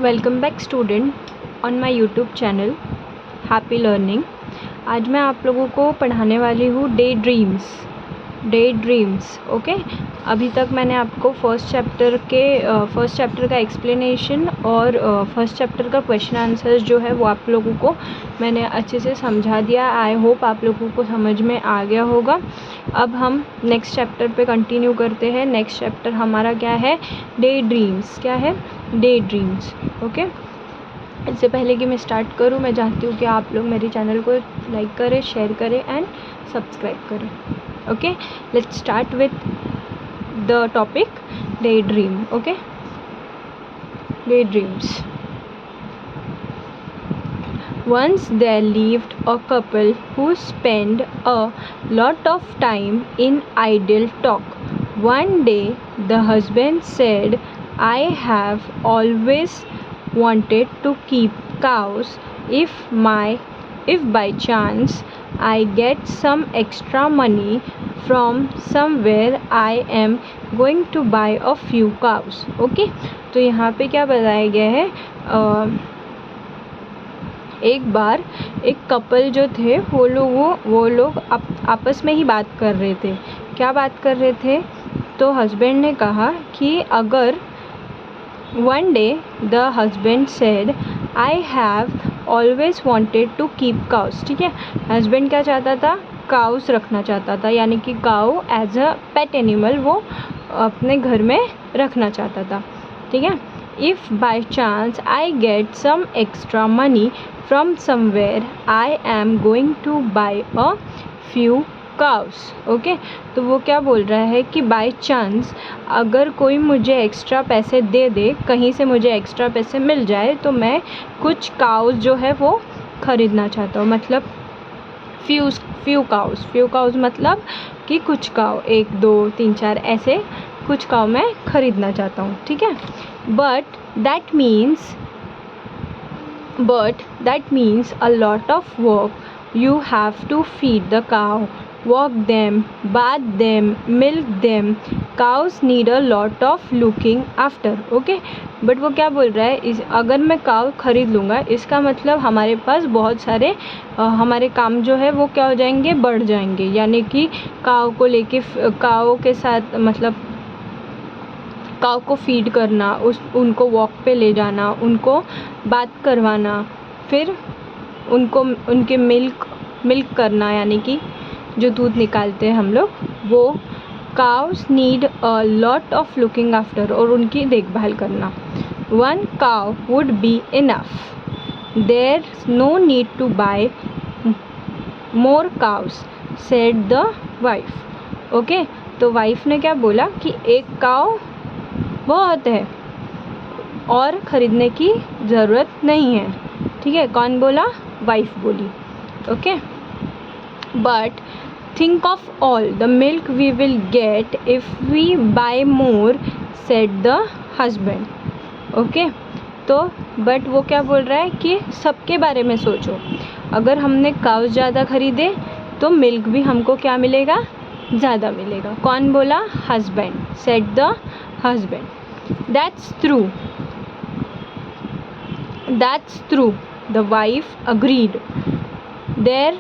Welcome back student on my YouTube channel happy learning. आज मैं आप लोगों को पढ़ाने वाली हूँ डे ड्रीम्स। ओके, अभी तक मैंने आपको फर्स्ट चैप्टर का एक्सप्लेनेशन और फर्स्ट चैप्टर का क्वेश्चन आंसर्स जो है वो आप लोगों को मैंने अच्छे से समझा दिया। आई होप आप लोगों को समझ में आ गया होगा। अब हम नेक्स्ट चैप्टर पे कंटिन्यू करते हैं। नेक्स्ट चैप्टर हमारा क्या है? Day dreams. क्या है? Day dreams. ओके, इससे पहले कि मैं स्टार्ट करूं, मैं चाहती हूँ कि आप लोग मेरे चैनल को लाइक करें, शेयर करें एंड सब्सक्राइब करें। Okay, let's start with the topic day dream. Okay, day dreams. Once there lived a couple who spent a lot of time in idle talk. One day the husband said, I have always wanted to keep cows. If by chance I get some extra money from somewhere, I am going to buy a few cows. Okay, तो यहाँ पे क्या बताया गया है? एक बार एक couple जो थे वो लोग आपस में ही बात कर रहे थे। क्या बात कर रहे थे? तो हस्बैंड ने कहा कि अगर one day the husband said I have always wanted to keep cows. ठीक है, हस्बैंड क्या चाहता था? काउस रखना चाहता था, यानी कि cow as a pet animal वो अपने घर में रखना चाहता था। ठीक है, if by chance I get some extra money from somewhere, I am going to buy a few cows. Okay, तो वो क्या बोल रहा है कि बाय चांस अगर कोई मुझे एक्स्ट्रा पैसे दे दे, कहीं से मुझे एक्स्ट्रा पैसे मिल जाए, तो मैं कुछ काउस जो है वो ख़रीदना चाहता हूँ। मतलब फ्यू काउस मतलब कि कुछ काउ, 1 2 3 4 ऐसे कुछ काउ मैं ख़रीदना चाहता हूँ। ठीक है, but that means a lot of work. You have to feed the cow, walk them, bath them, milk them. Cows need a lot of looking after. Okay, but वो क्या बोल रहा है? अगर मैं काव ख़रीद लूँगा, इसका मतलब हमारे पास बहुत सारे हमारे काम जो है वो क्या हो जाएंगे? बढ़ जाएंगे। यानी कि काव को लेके काव के साथ मतलब काव को फीड करना, उनको वॉक पे ले जाना, उनको बात करवाना, फिर उनके मिल्क करना, यानी कि जो दूध निकालते हैं हम लोग, वो cows need a lot of looking after, और उनकी देखभाल करना। 1 cow would be enough, there no need to buy more cows, said the wife. Okay, तो वाइफ ने क्या बोला कि 1 काउ बहुत है और ख़रीदने की ज़रूरत नहीं है। ठीक है, कौन बोला? वाइफ बोली। Okay, but think of all the milk we will get if we buy more, said the husband. Okay, तो बट वो क्या बोल रहा है कि सबके बारे में सोचो। अगर हमने काउस ज़्यादा ख़रीदे तो मिल्क भी हमको क्या मिलेगा? ज़्यादा मिलेगा। कौन बोला? Husband, said the husband. That's true, the wife agreed. There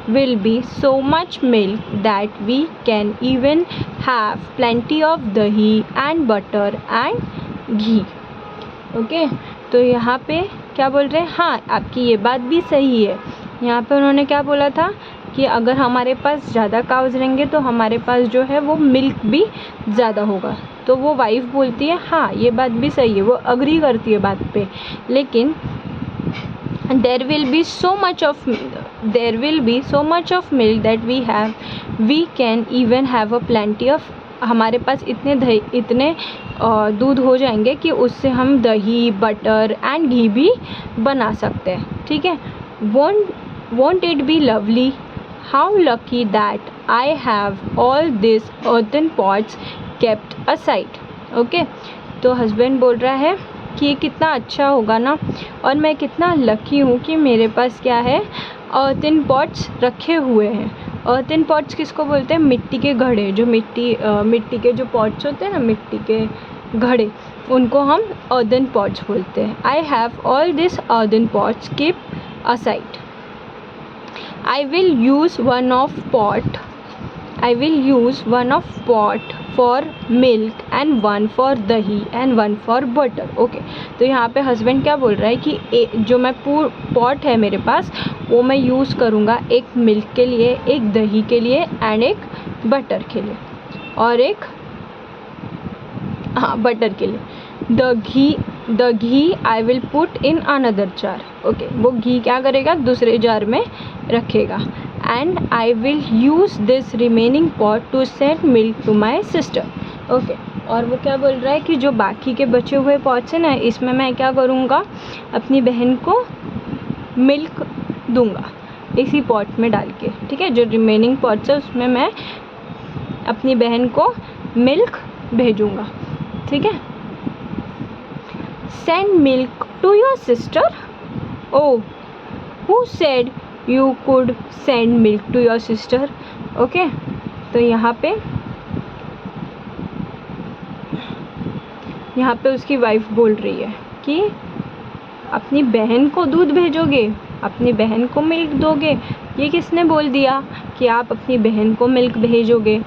will be so much milk that we can even have plenty of dahi and butter and ghee. Okay, तो यहाँ पे क्या बोल रहे हैं? हाँ, आपकी ये बात भी सही है। यहाँ पे उन्होंने क्या बोला था कि अगर हमारे पास ज़्यादा काउज रहेंगे तो हमारे पास जो है वो मिल्क भी ज़्यादा होगा। तो वो वाइफ बोलती है हाँ ये बात भी सही है, वो अग्री करती है बात पे, लेकिन there will be so much of milk that we can even have a plenty of, हमारे पास इतने दूध हो जाएंगे कि उससे हम दही, बटर एंड घी भी बना सकते हैं। ठीक है, won't it be lovely? How lucky that I have all these earthen pots kept aside. Okay, तो हस्बैंड बोल रहा है कि ये कितना अच्छा होगा ना, और मैं कितना लकी हूँ कि मेरे पास क्या है? earthen pots रखे हुए हैं। earthen pots किसको बोलते हैं? मिट्टी के घड़े, जो मिट्टी के जो पॉट्स होते हैं ना, मिट्टी के घड़े, उनको हम earthen pots बोलते हैं. I have all these earthen pots, keep aside. I will use one of pot for milk and one for dahi and one for butter. Okay, तो यहाँ पे हस्बैंड क्या बोल रहा है कि जो मैं पॉट है मेरे पास वो मैं यूज़ करूँगा एक मिल्क के लिए, एक दही के लिए एंड एक बटर के लिए, और एक बटर के लिए. The ghee I will put in another jar. Okay, वो घी क्या करेगा, दूसरे जार में रखेगा. And I will use this remaining pot to send milk to my sister. Okay, और वो क्या बोल रहा है कि जो बाकी के बचे हुए पॉट्स हैं ना, इसमें मैं क्या करूँगा, अपनी बहन को मिल्क दूँगा इसी पॉट में डाल के. ठीक है, जो रिमेनिंग पॉट्स है उसमें मैं अपनी बहन को मिल्क भेजूँगा. ठीक है. Send milk to your sister. Oh, who said you could send milk to your sister. Okay, तो यहाँ पे उसकी वाइफ बोल रही है कि अपनी बहन को दूध भेजोगे, अपनी बहन को मिल्क दोगे. ये किसने बोल दिया कि आप अपनी बहन को मिल्क भेजोगे.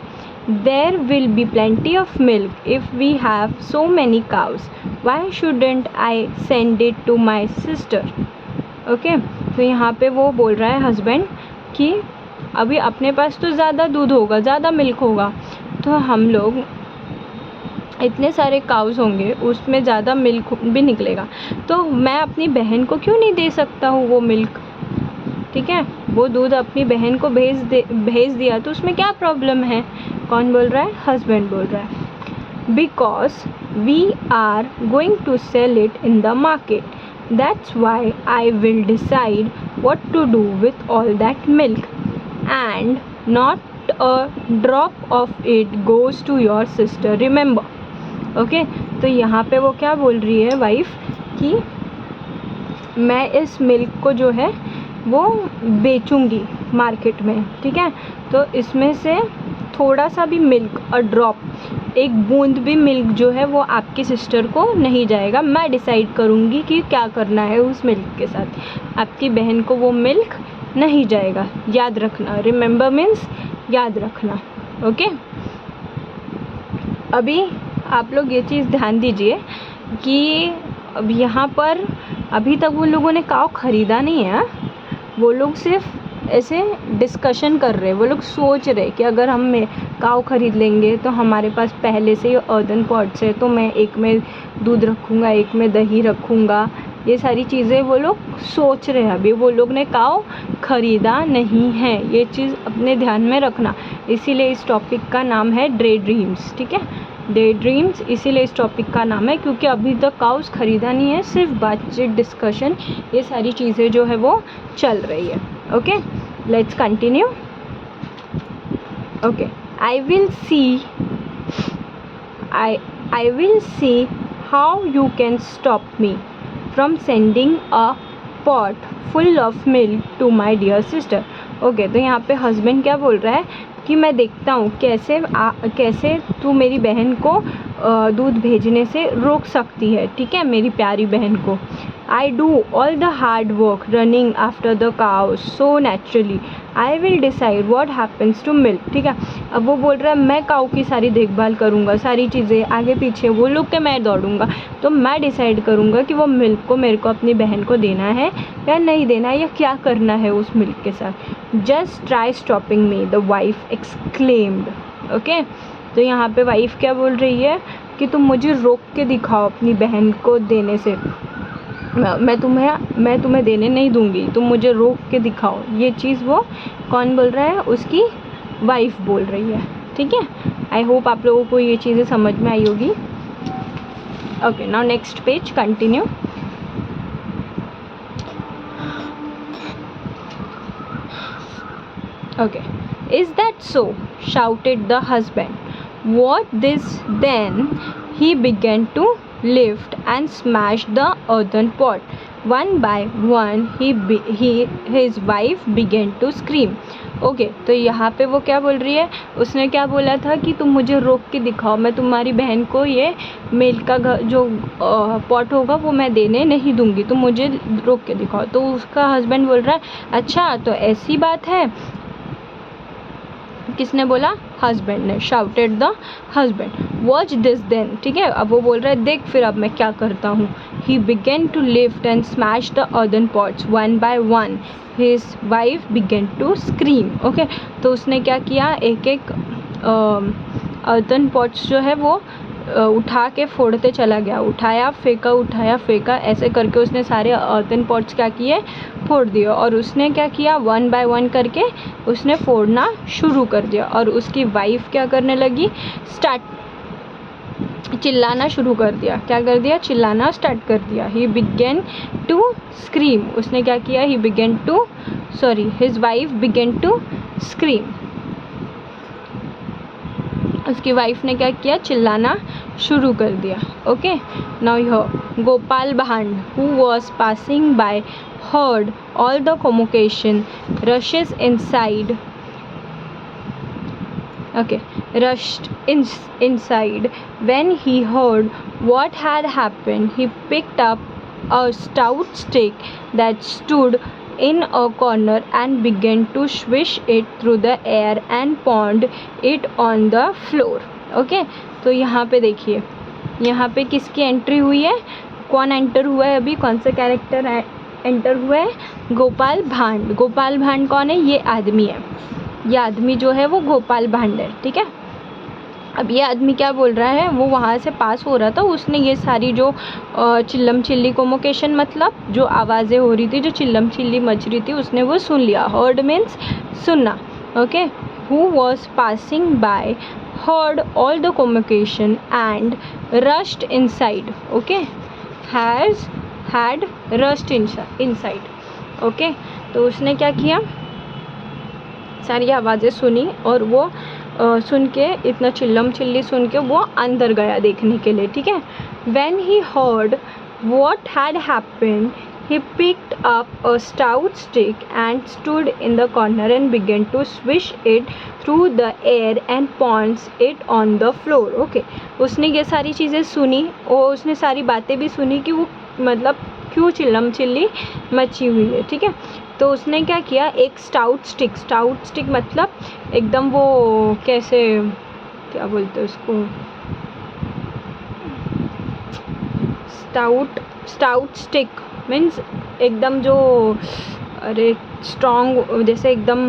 There will be plenty of milk if we have so many cows. Why shouldn't I send it to my sister? Okay, तो यहाँ पे वो बोल रहा है हस्बैंड कि अभी अपने पास तो ज़्यादा दूध होगा, ज़्यादा मिल्क होगा, तो हम लोग इतने सारे काउस होंगे उसमें ज़्यादा मिल्क भी निकलेगा, तो मैं अपनी बहन को क्यों नहीं दे सकता हूँ वो मिल्क. ठीक है, वो दूध अपनी बहन को भेज दिया तो उसमें क्या प्रॉब्लम है. कौन बोल रहा है, हस्बैंड बोल रहा है. Because we are going to sell it in the market, that's why I will decide what to do with all that milk and not a drop of it goes to your sister, remember. Okay, तो यहाँ पे वो क्या बोल रही है wife कि मैं इस मिल्क को जो है वो बेचूंगी मार्केट में. ठीक है, तो इसमें से थोड़ा सा भी मिल्क, अ ड्रॉप, एक बूंद भी मिल्क जो है वो आपकी सिस्टर को नहीं जाएगा. मैं डिसाइड करूँगी कि क्या करना है उस मिल्क के साथ. आपकी बहन को वो मिल्क नहीं जाएगा, याद रखना. रिमेंबर मीन्स याद रखना. ओके, अभी आप लोग ये चीज़ ध्यान दीजिए कि अब यहाँ पर अभी तक वो लोगों ने काव ख़रीदा नहीं है. वो लोग सिर्फ ऐसे डिस्कशन कर रहे, वो लोग सोच रहे कि अगर हम काव ख़रीद लेंगे तो हमारे पास पहले से ही अर्दन पॉट्स है, तो मैं एक में दूध रखूँगा, एक में दही रखूँगा. ये सारी चीज़ें वो लोग सोच रहे हैं. अभी वो लोग ने काव ख़रीदा नहीं है, ये चीज़ अपने ध्यान में रखना. इसीलिए इस टॉपिक का नाम है डे ड्रीम्स. ठीक है, डे ड्रीम्स इसीलिए इस टॉपिक का नाम है क्योंकि अभी तक काउस ख़रीदा नहीं है, सिर्फ बातचीत, डिस्कशन, ये सारी चीज़ें जो है वो चल रही है. Okay, let's continue. Okay, I will see how you can stop me from sending a pot full of milk to my dear sister. Okay, तो यहाँ पे हस्बैंड क्या बोल रहा है कि मैं देखता हूँ कैसे तू मेरी बहन को दूध भेजने से रोक सकती है. ठीक है, मेरी प्यारी बहन को. I do all the hard work running after the cow so naturally. I will decide what happens to milk. ठीक है, अब वो बोल रहा है मैं काऊ की सारी देखभाल करूँगा, सारी चीज़ें आगे पीछे वो लोग के मैं दौड़ूँगा, तो मैं डिसाइड करूँगा कि वो मिल्क को मेरे को अपनी बहन को देना है या नहीं देना है, या क्या करना है उस मिल्क के साथ. Just try stopping me, the wife exclaimed. Okay, तो यहाँ पे वाइफ क्या बोल रही है कि तुम मुझे रोक के दिखाओ अपनी बहन को देने से. मैं तुम्हें देने नहीं दूंगी, तुम मुझे रोक के दिखाओ. ये चीज़ वो कौन बोल रहा है, उसकी वाइफ बोल रही है. ठीक है, आई होप आप लोगों को ये चीज़ें समझ में आई होगी. Okay, now next page, continue. Okay, is that so? Shouted the husband. What this? Then he began to lift and smash the earthen pot. One by one, his wife began to scream. Okay, तो यहाँ पे वो क्या बोल रही है, उसने क्या बोला था कि तुम मुझे रोक के दिखाओ, मैं तुम्हारी बहन को ये मिल्क का जो पॉट होगा वो मैं देने नहीं दूंगी, तुम मुझे रोक के दिखाओ। तो उसका हस्बैंड बोल रहा है अच्छा तो ऐसी बात है। किसने बोला, हस्बैंड ने। Shouted the husband, watch this then. ठीक है, अब वो बोल रहा है देख फिर अब मैं क्या करता हूँ। He began to lift and smash the earthen pots one by one, his wife began to scream. Okay, तो उसने क्या किया, एक एक अर्दन पॉट्स जो है वो उठा के फोड़ते चला गया, उठाया फेंका, ऐसे करके उसने सारे अर्दन पॉट्स क्या किए, फोड़ दिए। और उसने क्या किया, वन बाय वन करके उसने फोड़ना शुरू कर दिया। और उसकी वाइफ क्या करने लगी, चिल्लाना शुरू कर दिया। क्या कर दिया, चिल्लाना स्टार्ट कर दिया। ही बिगेन टू स्क्रीम, उसने क्या किया, his wife began to scream, उसकी वाइफ ने क्या किया, चिल्लाना शुरू कर दिया। ओके, नाउ हियर गोपाल भांड who was passing by heard all the commotion, rushed inside when he heard what had happened. He picked up a stout stick that stood in a corner and began to swish it through the air and pound it on the floor. Okay, तो यहाँ पे देखिए, यहाँ पे किसकी entry हुई है, कौन एंटर हुआ है, अभी कौन सा कैरेक्टर एंटर हुआ है, गोपाल भांड। गोपाल भांड कौन है, ये आदमी है, ये आदमी जो है वो गोपाल भांड है। ठीक है, अब ये आदमी क्या बोल रहा है, वो वहाँ से पास हो रहा था, उसने ये सारी जो चिल्लम चिल्ली कॉमोकेशन मतलब जो आवाज़ें हो रही थी, जो चिल्लम चिल्ली मच रही थी, उसने वो सुन लिया। हर्ड मीन्स सुनना। Okay, who was passing by heard all the commotion and rushed inside. Okay, had rushed inside. Okay, तो उसने क्या किया, सारी आवाज़ें सुनी और वो सुन के, इतना चिल्लम चिल्ली सुन के वो अंदर गया देखने के लिए। ठीक है, when he heard what had happened, he picked up a stout stick and stood in the corner and began to swish it through the air and pounce it on the floor. Okay, उसने ये सारी चीज़ें सुनी और उसने सारी बातें भी सुनी कि वो मतलब क्यों चिल्लम चिल्ली मची हुई है। ठीक है, तो उसने क्या किया, एक स्टाउट स्टिक मतलब एकदम वो कैसे, क्या बोलते हैं उसको, स्टाउट स्टिक मीन्स एकदम जो, अरे स्ट्रॉन्ग, जैसे एकदम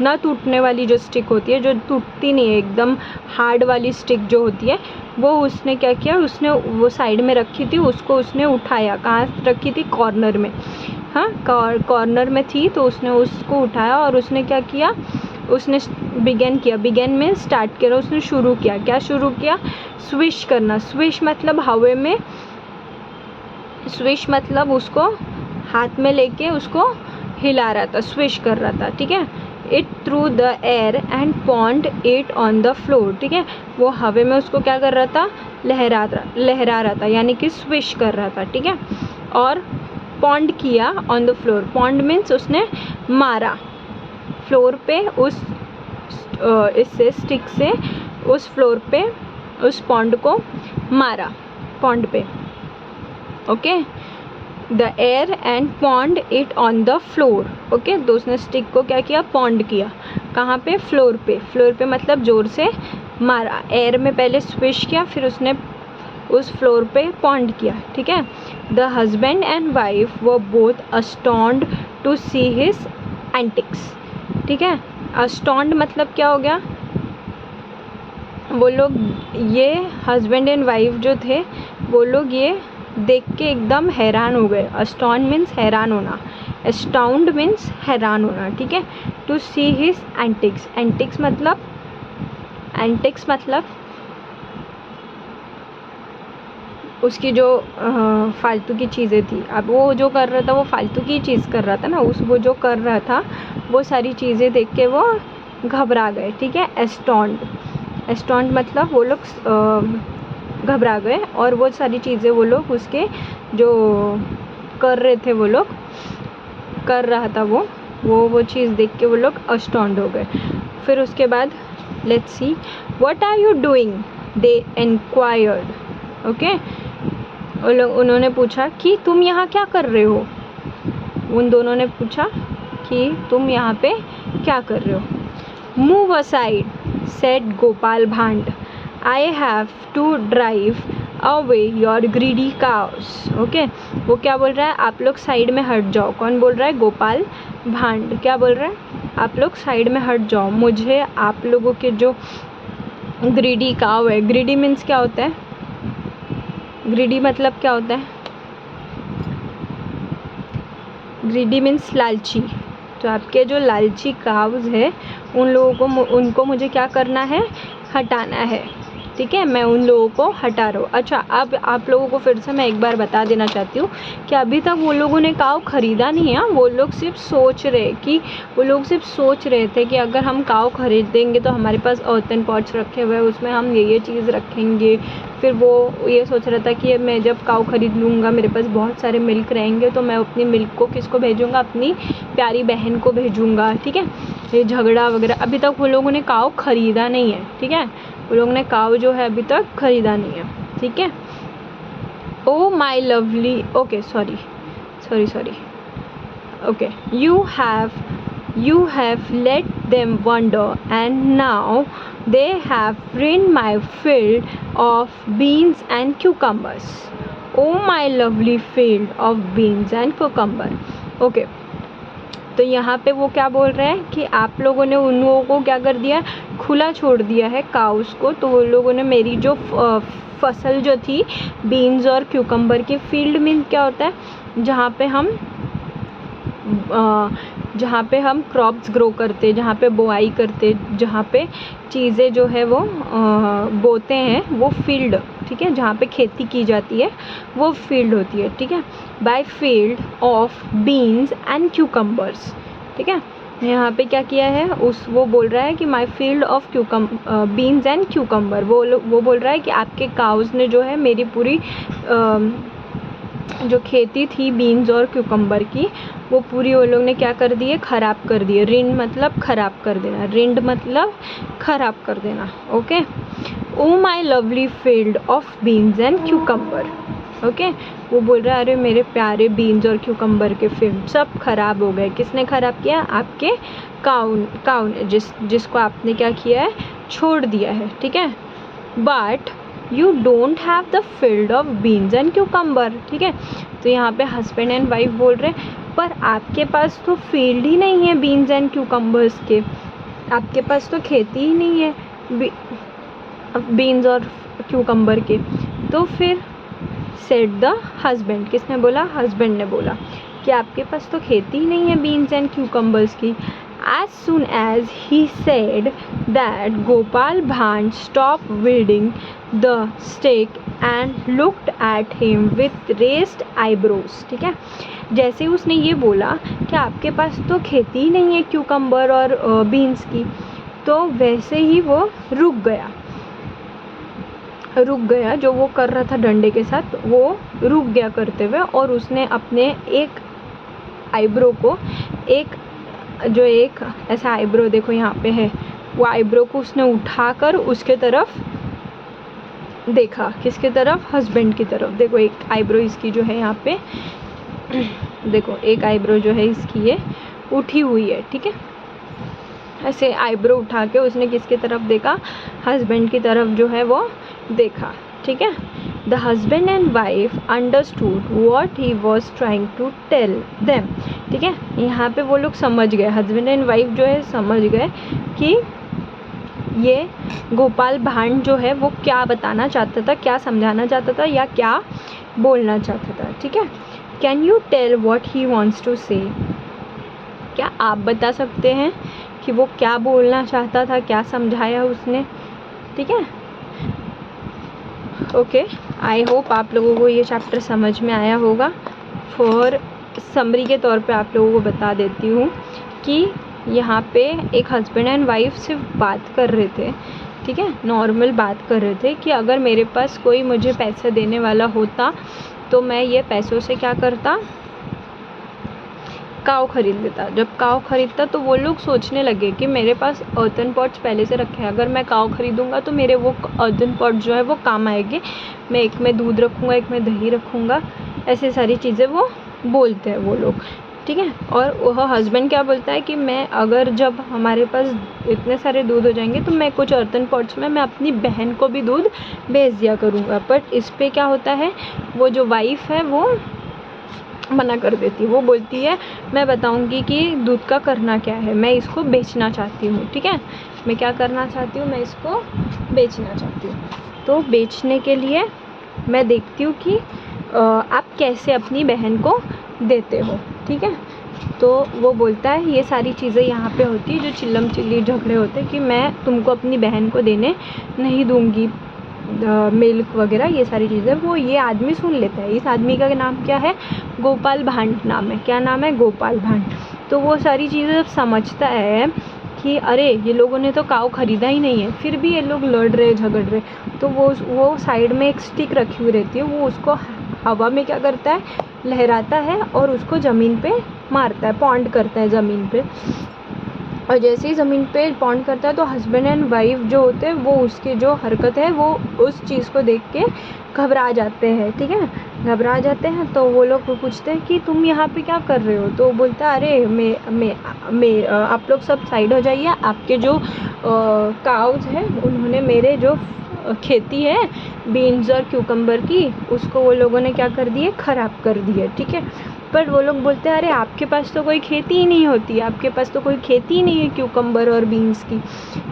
ना टूटने वाली जो स्टिक होती है, जो टूटती नहीं है, एकदम हार्ड वाली स्टिक जो होती है, वो उसने क्या किया, उसने वो साइड में रखी थी, उसको उसने उठाया। कहाँ रखी थी, कॉर्नर में। हाँ, कॉर्नर में थी, तो उसने उसको उठाया और उसने क्या किया, उसने बिगेन में स्टार्ट किया, उसने शुरू किया। क्या शुरू किया, स्विश करना। स्विश मतलब हवा में, स्विश मतलब उसको हाथ में लेके उसको हिला रहा था, स्विश कर रहा था। ठीक है, it through the air and pond it on the floor. ठीक है, वो हवा में उसको क्या कर रहा था, लहरा रहा था, यानी कि स्विश कर रहा था। ठीक है, और पॉन्ड किया on the floor. Pond means उसने मारा फ्लोर पे, उस इससे स्टिक से उस फ्लोर पे उस पॉन्ड को मारा, पॉन्ड पे। Okay, the air and pond it on the floor. Okay, तो उसने स्टिक को क्या किया, पॉन्ड किया। कहाँ पे, फ्लोर पे। फ्लोर पे मतलब जोर से मारा। एयर में पहले स्विश किया, फिर उसने उस फ्लोर पे पॉन्ड किया। ठीक है, the husband and wife were both astounded to see his antics. ठीक है, अस्टॉन्ड मतलब क्या हो गया, वो लोग, ये हस्बैंड एंड वाइफ जो थे, वो लोग ये देख के एकदम हैरान हो गए। अस्टॉन्ड मीन्स हैरान होना, अस्टाउंड मीन्स हैरान होना। ठीक है, to see his antics. Antics मतलब उसकी जो फालतू की चीज़ें थी। अब वो जो कर रहा था, वो फालतू की चीज़ कर रहा था ना, वो जो कर रहा था, वो सारी चीज़ें देख के वो घबरा गए। ठीक है, एस्टॉन्ड मतलब वो लोग घबरा गए, और वो सारी चीज़ें वो लोग उसके जो कर रहे थे, वो लोग कर रहा था, वो वो चीज़ देख के वो लोग अस्टॉन्ड हो गए। फिर उसके बाद let's see what are you doing, they enquired. Okay, उन्होंने पूछा कि तुम यहाँ क्या कर रहे हो। उन दोनों ने पूछा कि तुम यहाँ पे क्या कर रहे हो। Move aside said Gopal Bhand, I have to drive away your greedy cows. Okay, वो क्या बोल रहा है, आप लोग साइड में हट जाओ। कौन बोल रहा है, गोपाल भांड क्या बोल रहा है, आप लोग साइड में हट जाओ, मुझे आप लोगों के जो ग्रीडी काव है, ग्रीडी मीन्स क्या होता है, ग्रीडी मतलब क्या होता है, ग्रीडी मीन्स लालची। तो आपके जो लालची काव्स है उन लोगों को, उनको मुझे क्या करना है, हटाना है। ठीक है, मैं उन लोगों को हटा रहा हूँ। अच्छा, अब आप लोगों को फिर से मैं एक बार बता देना चाहती हूँ कि अभी तक वो लोगों ने काव ख़रीदा नहीं है। वो लोग सिर्फ सोच रहे थे कि अगर हम काव ख़रीदेंगे तो हमारे पास अर्थन पॉट्स रखे हुए हैं, उसमें हम ये चीज़ रखेंगे। फिर वो ये सोच रहा था कि मैं जब काव ख़रीद लूँगा मेरे पास बहुत सारे मिल्क रहेंगे तो मैं अपनी मिल्क को किसको भेजूँगा, अपनी प्यारी बहन को भेजूँगा। ठीक है, ये झगड़ा वगैरह, अभी तक वो लोगों ने काव ख़रीदा नहीं है। ठीक है, वो लोग ने काव जो है अभी तक ख़रीदा नहीं है। ठीक है, oh my lovely, okay sorry, okay, you have let them wander and now they have ruined my field of beans and cucumbers. Oh my lovely field of beans and cucumber. Okay, तो यहाँ पे वो क्या बोल रहे हैं कि आप लोगों ने उन लोगों को क्या कर दिया, खुला छोड़ दिया है काउस को। तो वो लोगों ने मेरी जो फसल जो थी बीन्स और क्यूकम्बर की, फील्ड मीन क्या होता है, जहाँ पे हम क्रॉप्स ग्रो करते, जहाँ पे बोआई करते, जहाँ पे चीज़ें जो है वो बोते हैं, वो फील्ड। ठीक है, जहाँ पे खेती की जाती है वो फील्ड होती है। ठीक है, by field of beans and cucumbers. ठीक है, यहाँ पे क्या किया है, वो बोल रहा है कि my field of beans and cucumber. वो बोल रहा है कि आपके काउस ने जो है मेरी पूरी जो खेती थी बीन्स और क्यूकम्बर की, वो पूरी वो लोग ने क्या कर दी है, ख़राब कर दी है। रिंड मतलब ख़राब कर देना, रिंड मतलब ख़राब कर देना। Okay, oh my lovely field of beans and cucumber. Okay, वो बोल रहा है अरे मेरे प्यारे बीन्स और क्यूकम्बर के फील्ड सब ख़राब हो गए। किसने ख़राब किया, आपके काउ ने, जिसको आपने क्या किया है, छोड़ दिया है। ठीक है, but you don't have the field of beans and cucumber. ठीक है, तो यहाँ पे हस्बैंड एंड वाइफ बोल रहे हैं पर आपके पास तो फील्ड ही नहीं है बीन्स एंड क्यूकम्बर्स के, आपके पास तो खेती ही नहीं है बीन्स और क्यूकम्बर के। तो फिर सेड द हस्बैंड, किसने बोला, हस्बैंड ने बोला कि आपके पास तो खेती ही नहीं है बीन्स एंड क्यूकम्बर्स की। As soon as he said that, Gopal Bhan stopped wielding the stick and looked at him with raised eyebrows. ठीक है, जैसे ही उसने ये बोला कि आपके पास तो खेती ही नहीं है क्यूकम्बर और बीन्स की, तो वैसे ही वो रुक गया जो वो कर रहा था डंडे के साथ, वो रुक गया करते हुए, और उसने अपने एक आईब्रो को, एक ऐसा आईब्रो देखो यहाँ पे है, वो आईब्रो को उसने उठाकर उसके तरफ देखा। किसके तरफ, हस्बैंड की तरफ। देखो एक आईब्रो इसकी जो है यहाँ पे देखो, एक आईब्रो जो है इसकी ये उठी हुई है। ठीक है, ऐसे आईब्रो उठा के उसने किसकी तरफ देखा, हस्बैंड की तरफ जो है वो देखा। ठीक है, the husband and wife understood what he was trying to tell them. ठीक है, यहाँ पे वो लोग समझ गए, हस्बैंड एंड वाइफ जो है समझ गए कि ये गोपाल भांड जो है वो क्या बताना चाहता था, क्या समझाना चाहता था, या क्या बोलना चाहता था। ठीक है, can you tell what he wants to say, क्या आप बता सकते हैं कि वो क्या बोलना चाहता था, क्या समझाया उसने। ठीक है, ओके, आई होप आप लोगों को ये चैप्टर समझ में आया होगा। फॉर समरी के तौर पे आप लोगों को बता देती हूँ कि यहाँ पे एक हस्बैंड एंड वाइफ सिर्फ बात कर रहे थे। ठीक है, नॉर्मल बात कर रहे थे कि अगर मेरे पास कोई मुझे पैसे देने वाला होता तो मैं ये पैसों से क्या करता, काव खरीद लेता। जब काव खरीदता तो वो लोग सोचने लगे कि मेरे पास अर्थन पॉट्स पहले से रखे हैं, अगर मैं काव खरीदूँगा तो मेरे वो अर्थन पॉट जो है वो काम आएंगे, मैं एक में दूध रखूँगा, एक में दही रखूँगा, ऐसे सारी चीज़ें वो बोलते हैं वो लोग, ठीक है। और वह हस्बैंड क्या बोलता है कि मैं अगर जब हमारे पास इतने सारे दूध हो जाएंगे तो मैं कुछ अर्थन पॉट्स में मैं अपनी बहन को भी दूध भेज दिया करूँगा। बट इस पे क्या होता है, वो जो वाइफ है वो मना कर देती है। वो बोलती है मैं बताऊंगी कि दूध का करना क्या है, मैं इसको बेचना चाहती हूँ, ठीक है, मैं क्या करना चाहती हूँ, मैं इसको बेचना चाहती हूँ। तो बेचने के लिए मैं देखती हूँ कि आप कैसे अपनी बहन को देते हो, ठीक है। तो वो बोलता है ये सारी चीज़ें यहाँ पे होती है जो चिल्लम चिल्ली झगड़े होते हैं कि मैं तुमको अपनी बहन को देने नहीं दूँगी मिल्क वगैरह, ये सारी चीज़ें वो ये आदमी सुन लेता है। इस आदमी का नाम क्या है, गोपाल भांड नाम है। क्या नाम है, गोपाल भांड। तो वो सारी चीज़ें जब समझता है कि अरे ये लोगों ने तो काव ख़रीदा ही नहीं है, फिर भी ये लोग लड़ रहे झगड़ रहे, तो वो साइड में एक स्टिक रखी हुई रहती है, वो उसको हवा में क्या करता है, लहराता है और उसको ज़मीन पे मारता है, पॉन्ड करता है ज़मीन पे। और जैसे ही ज़मीन पे पॉन्ड करता है तो हस्बैंड एंड वाइफ जो होते हैं वो उसकी जो हरकत है वो उस चीज़ को देख के घबरा जाते हैं, ठीक है, घबरा जाते हैं। तो वो लोग पूछते हैं कि तुम यहाँ पे क्या कर रहे हो, तो बोलता है अरे मैं आप लोग सब साइड हो जाइए, आपके जो काउज हैं उन्होंने मेरे जो खेती है बीन्स और क्यूकम्बर की, उसको वो लोगों ने क्या कर दिए, ख़राब कर दिए, ठीक है। पर वो लोग बोलते हैं अरे आपके पास तो कोई खेती ही नहीं होती, आपके पास तो कोई खेती ही नहीं है क्यूकम्बर और बीन्स की,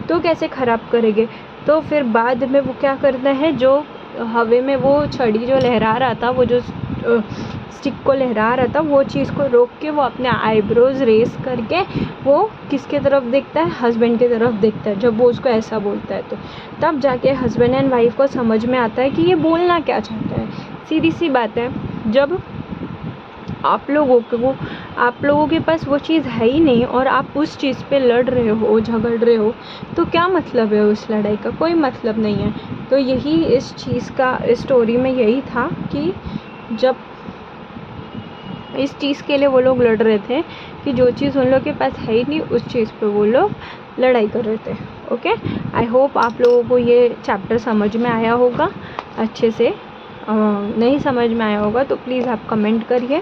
तो कैसे ख़राब करेंगे। तो फिर बाद में वो क्या करते हैं, जो हवे में वो छड़ी जो लहरा रहा था, वो जो स्टिक को लहरा रहा था, वो चीज़ को रोक के वो अपने आईब्रोज रेस करके वो किसके तरफ देखता है, हस्बैंड की तरफ देखता है। जब वो उसको ऐसा बोलता है तो तब जाके हस्बैंड एंड वाइफ को समझ में आता है कि ये बोलना क्या चाहता है। सीधी सी बात है, जब आप लोगों के पास वो चीज़ है ही नहीं और आप उस चीज़ पे लड़ रहे हो, झगड़ रहे हो, तो क्या मतलब है उस लड़ाई का, कोई मतलब नहीं है। तो यही इस चीज़ का, इस स्टोरी में यही था कि जब इस चीज़ के लिए वो लोग लड़ रहे थे कि जो चीज़ उन लोग के पास है ही नहीं, उस चीज़ पे वो लोग लड़ाई कर रहे थे। ओके, आई होप आप लोगों को ये चैप्टर समझ में आया होगा अच्छे से। नहीं समझ में आया होगा तो प्लीज़ आप कमेंट करिए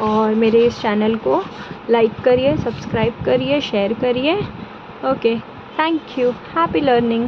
और मेरे इस चैनल को लाइक करिए, सब्सक्राइब करिए, शेयर करिए। Okay, thank you, happy learning.